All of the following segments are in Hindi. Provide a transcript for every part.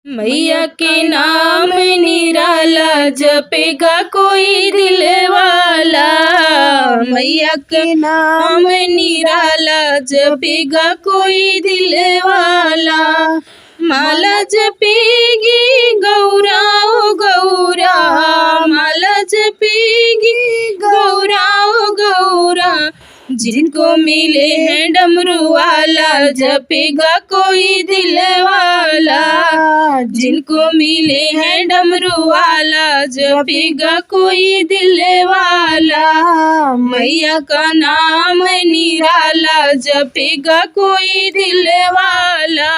मैया के नाम निराला जपेगा कोई दिल वाला। मैया के नाम निराला जपेगा कोई दिल वाला। माला जपेगी गौरा ओ गौरा, माला जपेगी गौरा ओ गौरा। जिनको मिले हैं डमरू वाला जपेगा कोई दिल वाला। जिनको मिले हैं डमरू वाला जपेगा कोई दिल वाला। मैया का नाम निराला जपेगा कोई दिल वाला।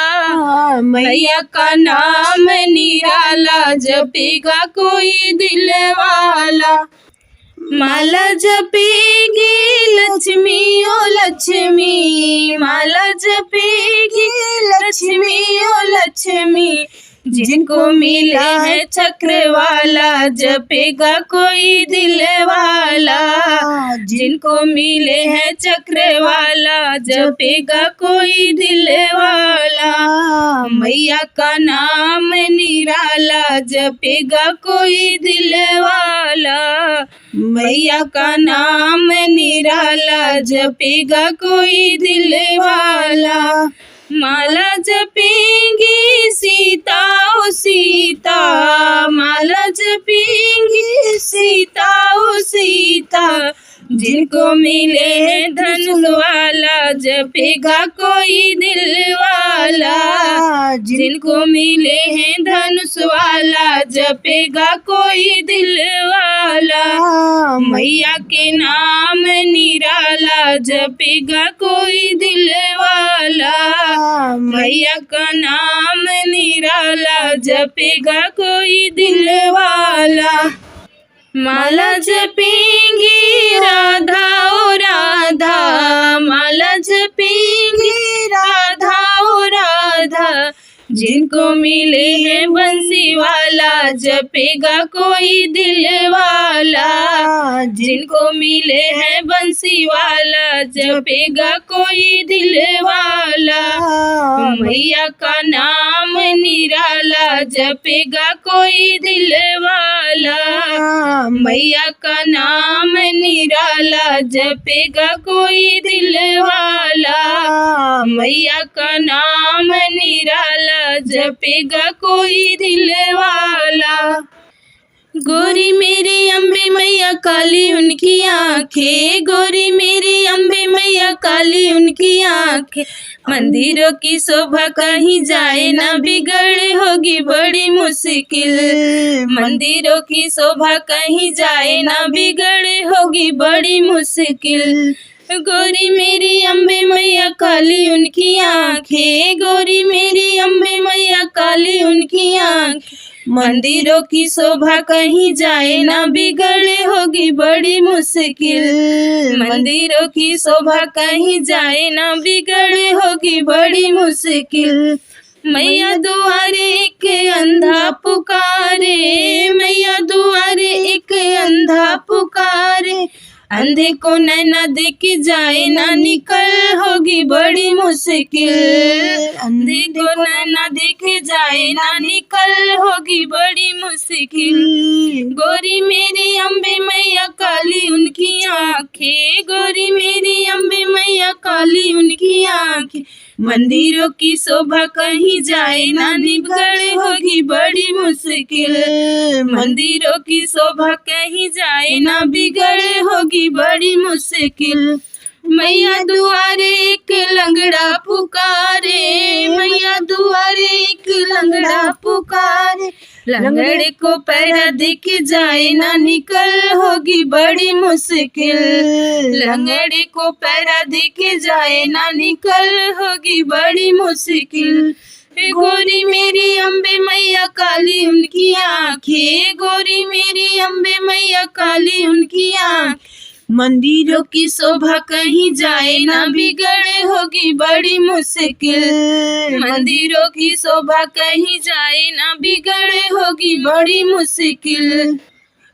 मैया का नाम निराला जपेगा कोई दिल वाला। माला जपेगी लक्ष्मी ओ लक्ष्मी, माला जपेगी लक्ष्मी ओ लक्ष्मी। जिनको मिले हैं चक्र वाला जपेगा कोई दिल वाला। जिनको मिले हैं चक्र वाला जपेगा कोई दिल वाला। मैया का नाम निराला जपेगा कोई दिल वाला। मैया का नाम निराला जपेगा कोई दिल वाला। माला जपेंगी सीता ओ सीता, माला जपेंगी सीता ओ सीता। जिनको मिले हैं धनुष वाला जपेगा कोई दिल वाला। जिनको मिले हैं धनुष वाला जपेगा कोई दिल वाला। मैया के नाम निराला जपेगा कोई दिल वाला। मैया का नाम निराला जपेगा कोई दिल वाला। माला जपेंगी राधा ओ राधा, माला जपेंगी राधा ओ राधा। जिनको मिले हैं बंसी वाला जपेगा कोई दिल वाला। जिनको मिले हैं बंसी वाला जपेगा कोई दिल वाला। मैया का नाम निराला जपेगा कोई दिल वाला। मैया का नाम निराला जपेगा कोई दिल वाला। मैया का नाम निराला जपेगा कोई दिल वाला। गोरी मेरी अम्बे मैया काली उनकी आंखें, गोरी मेरी अम्बे मैया काली उनकी आंखें। मंदिरों की शोभा कहीं जाए ना बिगड़े होगी बड़ी मुश्किल। मंदिरों की शोभा कहीं जाए ना बिगड़े होगी बड़ी मुश्किल। गोरी मेरी अम्बे मैया काली उनकी आंखें, गोरी मेरी अम्बे मैया काली उनकी आंखें। मंदिरों की शोभा कहीं जाए ना बिगड़े होगी बड़ी मुश्किल। मंदिरों की शोभा कहीं जाए ना बिगड़े होगी बड़ी मुश्किल। मैया दुआरे एक अंधा पुकारे, मैया दुआरे एक अंधा पुकारे। अंधे को नैना देख जाए ना निकल होगी बड़ी मुश्किल। अंधे को नैना देख जाए ना निकल होगी बड़ी मुश्किल। गोरी मेरी अम्बे मैया काली उनकी आंखें, गोरी मेरी अम्बे मैया काली उनकी आंखें। मंदिरों की शोभा कहीं जाए ना बिगड़े होगी बड़ी मुश्किल। मंदिरों की शोभा कहीं जाए ना बिगड़े होगी बड़ी मुश्किल। मैया दुआरे एक लंगड़ा पुकारे, मैया दुआरे एक लंगड़ा पुकारे। लंगड़े को पैरा दिख जाए ना निकल होगी बड़ी मुश्किल। लंगड़े को पैरा दिख जाए ना निकल होगी बड़ी मुश्किल। गोरी मेरी अम्बे मैया काली उनकी आंखें, गोरी मेरी अम्बे मैया काली उनकी आंखें। मंदिरों की शोभा कहीं जाए ना बिगड़े होगी बड़ी मुश्किल। मंदिरों की शोभा कहीं जाए ना बिगड़े होगी बड़ी मुश्किल।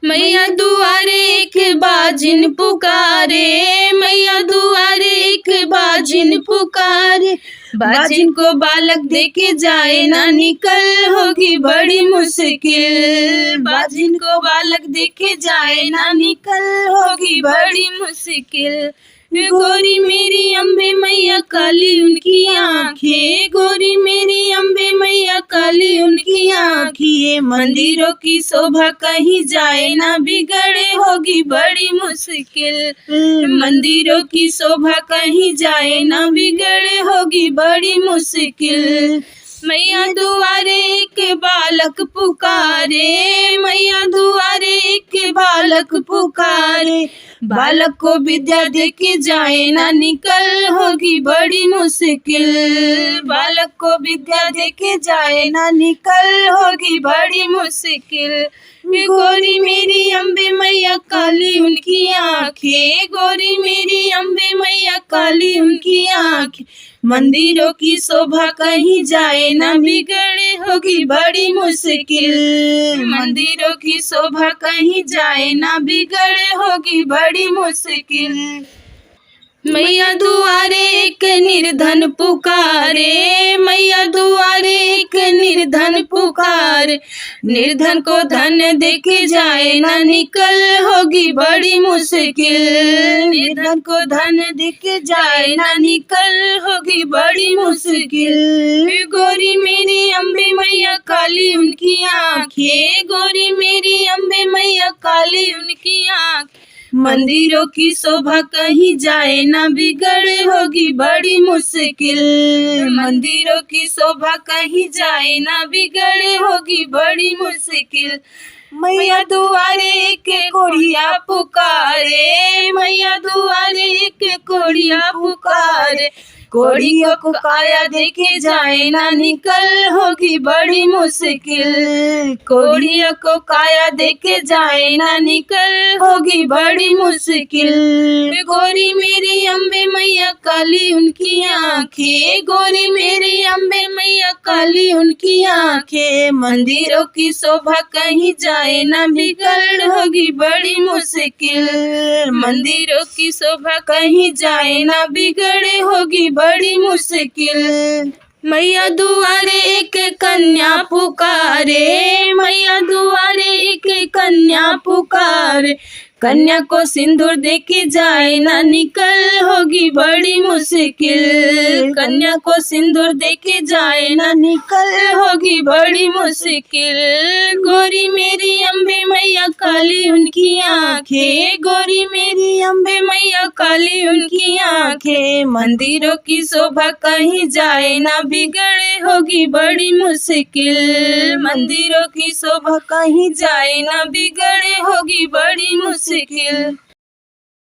मैया दुआरे एक बाजिन पुकारे, मैया दुआरे एक बाजिन पुकारे, बाजिन को बालक देके जाए ना निकल होगी बड़ी मुश्किल, बाजिन को बालक देके जाए ना निकल होगी बड़ी मुश्किल। गोरी मेरी अम्बे मैया काली उनकी आँखें, गोरी मेरी अम्बे मैया काली उनकी आँखें, मंदिरों की शोभा कहीं जाए ना बिगड़े होगी बड़ी मुश्किल, मंदिरों की शोभा कहीं जाए ना बिगड़े होगी बड़ी मुश्किल। मैया दुआरे एक बालक पुकारे, मैया दुआरे एक बालक पुकारे, बालक को विद्या देके जाए ना निकल होगी बड़ी मुश्किल, बालक को विद्या देके जाए ना निकल होगी बड़ी मुश्किल। गोरी मेरी अम्बे मैया काली उनकी आँखें, गोरी मेरी अम्बे मैया काली उनकी आँखें, मंदिरों की शोभा कहीं जाए ना बिगड़े होगी बड़ी मुश्किल, मंदिरों की शोभा कहीं जाए ना बिगड़े होगी बड़ी मुश्किल। मैया दुआरे एक निर्धन पुकारे, मैया दुआरे एक निर्धन पुकारे, निर्धन को धन देके जाए ना निकल होगी बड़ी मुश्किल, निर्धन को धन देके जाए ना निकल होगी बड़ी मुश्किल। गोरी मेरी अम्बे मैया काली उनकी आँखें, गोरी मेरी अम्बे मैया काली उनकी आँखें, मंदिरों की शोभा कहीं जाए ना बिगड़े होगी बड़ी मुश्किल, मंदिरों की शोभा कहीं जाए ना बिगड़े होगी बड़ी मुश्किल। मैया दुआरे एक कोढ़िया पुकारे, मैया दुआरे एक कोढ़िया पुकारे, कोढ़ियों को काया देके जाए ना निकल होगी बड़ी मुश्किल, कोढ़ियों को काया देके जाए ना निकल होगी बड़ी मुश्किल। गोरी मेरी अम्बे मैया काली उनकी आँखें, गोरी मेरी अम्बे मैया काली उनकी आँखें, मंदिरों की शोभा कहीं जाए ना बिगड़ होगी बड़ी मुश्किल, मंदिरों की शोभा कहीं जाए ना बिगड़े होगी बड़ी मुश्किल। मैया दुआरे एक कन्या पुकारे, मैया दुआरे एक कन्या पुकारे, कन्या को सिंदूर देके जाए ना निकल होगी बड़ी मुश्किल, कन्या को सिंदूर देके जाए ना निकल होगी बड़ी मुश्किल। गोरी मेरी अम्बे मैया काली उनकी आँखें, गोरी मेरी अम्बे मैया काली उनकी आँखें, मंदिरों की शोभा कहीं जाए ना बिगड़े होगी बड़ी मुश्किल, मंदिरों की शोभा कहीं जाए ना बिगड़े होगी बड़ी मुश्किल।